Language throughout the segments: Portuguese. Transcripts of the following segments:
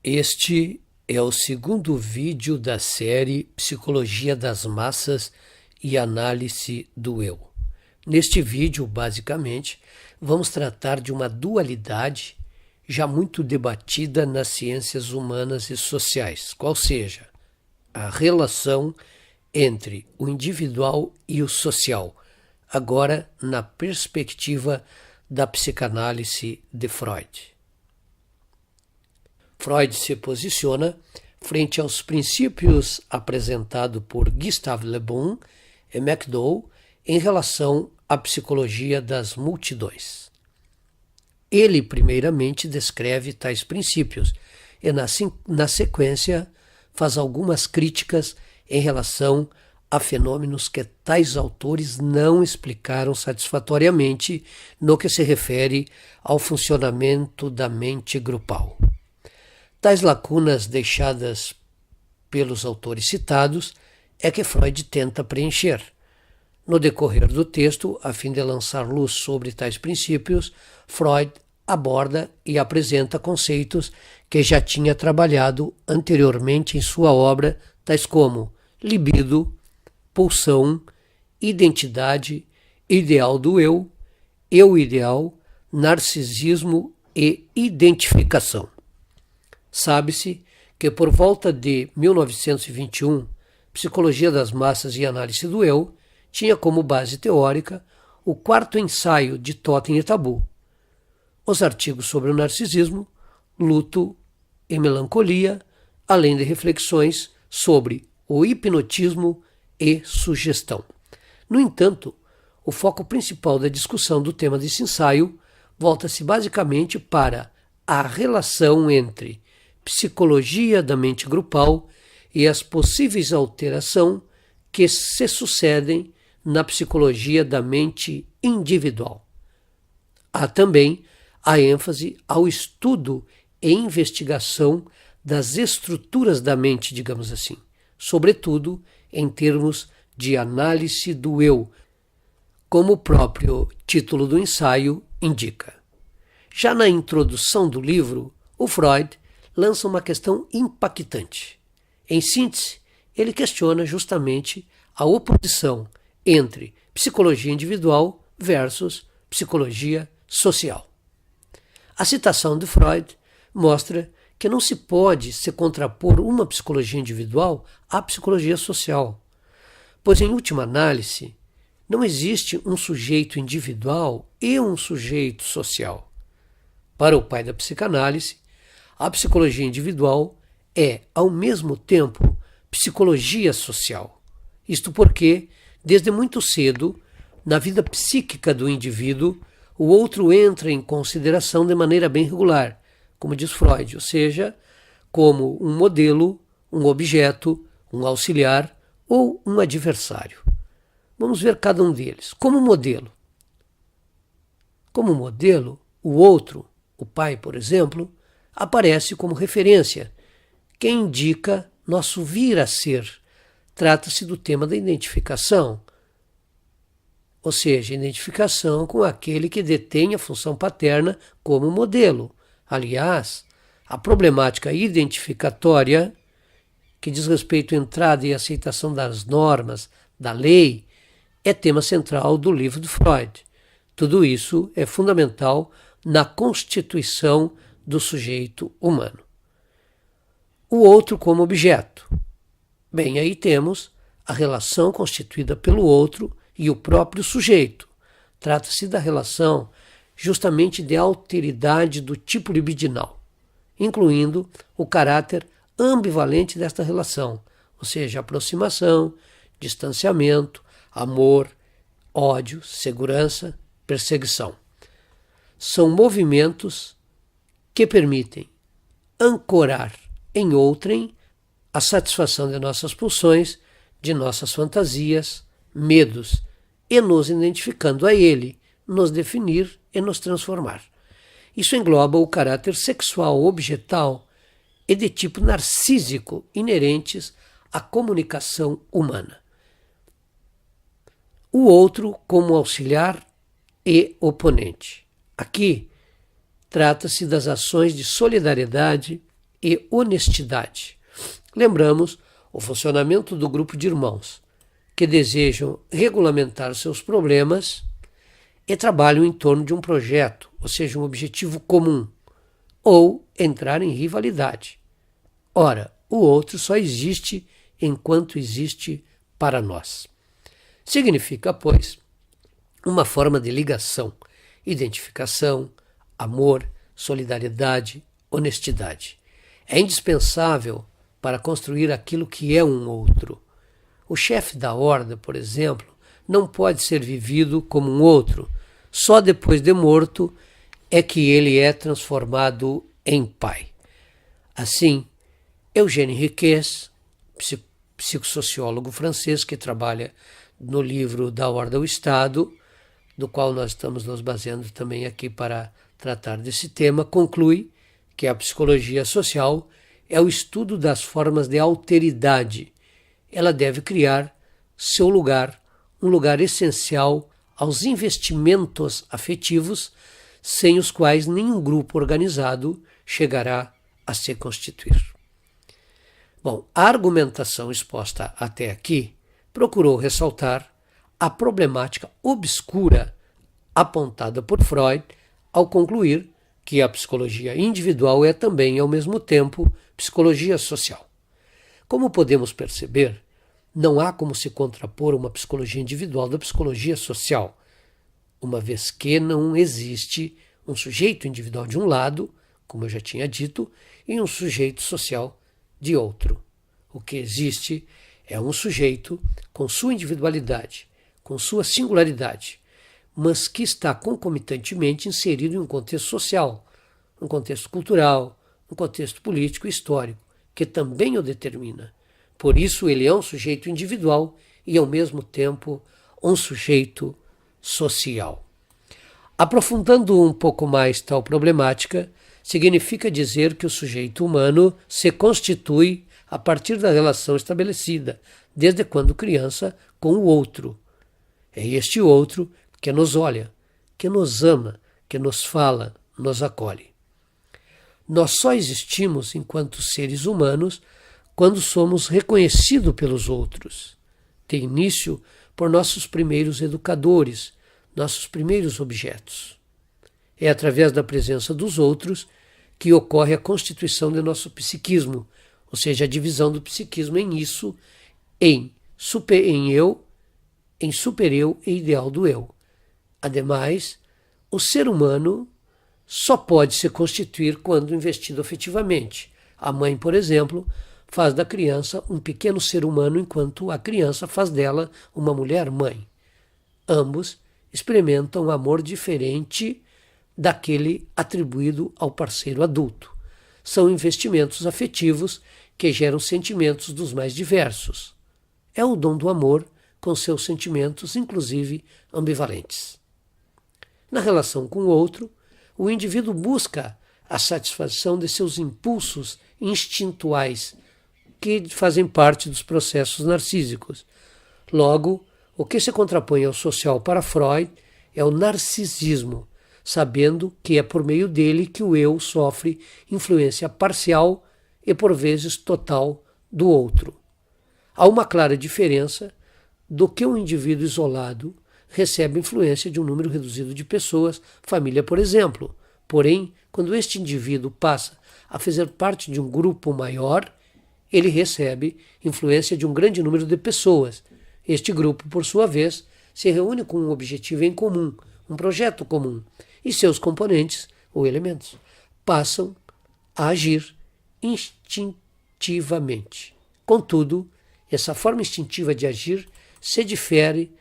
Este é o segundo vídeo da série Psicologia das Massas e Análise do Eu. Neste vídeo, basicamente, vamos tratar de uma dualidade já muito debatida nas ciências humanas e sociais, qual seja a relação entre o individual e o social, agora na perspectiva da psicanálise de Freud. Freud se posiciona frente aos princípios apresentados por Gustave Le Bon e McDowell em relação à psicologia das multidões. Ele, primeiramente, descreve tais princípios e, na sequência, faz algumas críticas em relação a fenômenos que tais autores não explicaram satisfatoriamente no que se refere ao funcionamento da mente grupal. Tais lacunas deixadas pelos autores citados é que Freud tenta preencher. No decorrer do texto, a fim de lançar luz sobre tais princípios, Freud aborda e apresenta conceitos que já tinha trabalhado anteriormente em sua obra, tais como libido, pulsão, identidade, ideal do eu ideal, narcisismo e identificação. Sabe-se que por volta de 1921, Psicologia das Massas e Análise do Eu tinha como base teórica o quarto ensaio de Totem e Tabu, os artigos sobre o narcisismo, luto e melancolia, além de reflexões sobre o hipnotismo e sugestão. No entanto, o foco principal da discussão do tema desse ensaio volta-se basicamente para a relação entre psicologia da mente grupal e as possíveis alterações que se sucedem na psicologia da mente individual. Há também a ênfase ao estudo e investigação das estruturas da mente, digamos assim, sobretudo em termos de análise do eu, como o próprio título do ensaio indica. Já na introdução do livro, o Freud lança uma questão impactante. Em síntese, ele questiona justamente a oposição entre psicologia individual versus psicologia social. A citação de Freud mostra que não se pode se contrapor uma psicologia individual à psicologia social, pois, em última análise, não existe um sujeito individual e um sujeito social. Para o pai da psicanálise, a psicologia individual é, ao mesmo tempo, psicologia social. Isto porque, desde muito cedo, na vida psíquica do indivíduo, o outro entra em consideração de maneira bem regular, como diz Freud, ou seja, como um modelo, um objeto, um auxiliar ou um adversário. Vamos ver cada um deles. Como modelo, o outro, o pai, por exemplo, aparece como referência, que indica nosso vir a ser. Trata-se do tema da identificação, ou seja, identificação com aquele que detém a função paterna como modelo. Aliás, a problemática identificatória, que diz respeito à entrada e aceitação das normas, da lei, é tema central do livro de Freud. Tudo isso é fundamental na constituição do sujeito humano. O outro como objeto. Bem, aí temos a relação constituída pelo outro e o próprio sujeito. Trata-se da relação justamente de alteridade do tipo libidinal, incluindo o caráter ambivalente desta relação, ou seja, aproximação, distanciamento, amor, ódio, segurança, perseguição. São movimentos que permitem ancorar em outrem a satisfação de nossas pulsões, de nossas fantasias, medos, e nos identificando a ele, nos definir e nos transformar. Isso engloba o caráter sexual objetal e de tipo narcísico inerentes à comunicação humana. O outro como auxiliar e oponente. Aqui trata-se das ações de solidariedade e honestidade. Lembramos o funcionamento do grupo de irmãos que desejam regulamentar seus problemas e trabalham em torno de um projeto, ou seja, um objetivo comum, ou entrar em rivalidade. Ora, o outro só existe enquanto existe para nós. Significa, pois, uma forma de ligação, identificação, amor, solidariedade, honestidade. É indispensável para construir aquilo que é um outro. O chefe da horda, por exemplo, não pode ser vivido como um outro. Só depois de morto é que ele é transformado em pai. Assim, Eugène Riquet, psicossociólogo francês que trabalha no livro Da Horda ao Estado, do qual nós estamos nos baseando também aqui para tratar desse tema, conclui que a psicologia social é o estudo das formas de alteridade. Ela deve criar seu lugar, um lugar essencial aos investimentos afetivos, sem os quais nenhum grupo organizado chegará a se constituir. Bom, a argumentação exposta até aqui procurou ressaltar a problemática obscura apontada por Freud ao concluir que a psicologia individual é também, ao mesmo tempo, psicologia social. Como podemos perceber, não há como se contrapor uma psicologia individual da psicologia social, uma vez que não existe um sujeito individual de um lado, como eu já tinha dito, e um sujeito social de outro. O que existe é um sujeito com sua individualidade, com sua singularidade, mas que está concomitantemente inserido em um contexto social, um contexto cultural, um contexto político e histórico, que também o determina. Por isso ele é um sujeito individual e, ao mesmo tempo, um sujeito social. Aprofundando um pouco mais tal problemática, significa dizer que o sujeito humano se constitui a partir da relação estabelecida, desde quando criança, com o outro. É este outro que nos olha, que nos ama, que nos fala, nos acolhe. Nós só existimos enquanto seres humanos quando somos reconhecidos pelos outros. Tem início por nossos primeiros educadores, nossos primeiros objetos. É através da presença dos outros que ocorre a constituição de nosso psiquismo, ou seja, a divisão do psiquismo em isso, em eu, em super-eu e ideal do eu. Ademais, o ser humano só pode se constituir quando investido afetivamente. A mãe, por exemplo, faz da criança um pequeno ser humano, enquanto a criança faz dela uma mulher-mãe. Ambos experimentam um amor diferente daquele atribuído ao parceiro adulto. São investimentos afetivos que geram sentimentos dos mais diversos. É o dom do amor com seus sentimentos, inclusive ambivalentes. Na relação com o outro, o indivíduo busca a satisfação de seus impulsos instintuais, que fazem parte dos processos narcísicos. Logo, o que se contrapõe ao social para Freud é o narcisismo, sabendo que é por meio dele que o eu sofre influência parcial e por vezes total do outro. Há uma clara diferença do que um indivíduo isolado recebe influência de um número reduzido de pessoas, família, por exemplo. Porém, quando este indivíduo passa a fazer parte de um grupo maior, ele recebe influência de um grande número de pessoas. Este grupo, por sua vez, se reúne com um objetivo em comum, um projeto comum, e seus componentes, ou elementos, passam a agir instintivamente. Contudo, essa forma instintiva de agir se difere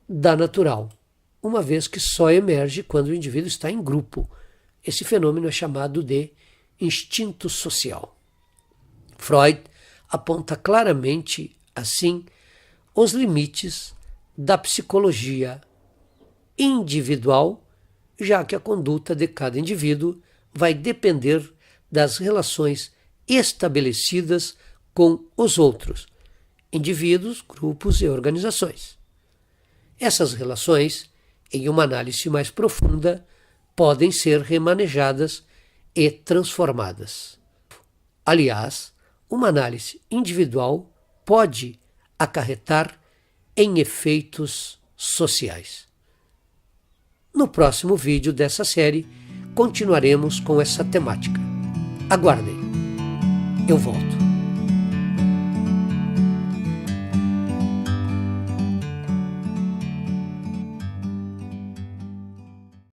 da natural, uma vez que só emerge quando o indivíduo está em grupo. Esse fenômeno é chamado de instinto social. Freud aponta claramente, assim, os limites da psicologia individual, já que a conduta de cada indivíduo vai depender das relações estabelecidas com os outros, indivíduos, grupos e organizações. Essas relações, em uma análise mais profunda, podem ser remanejadas e transformadas. Aliás, uma análise individual pode acarretar em efeitos sociais. No próximo vídeo dessa série, continuaremos com essa temática. Aguardem, eu volto.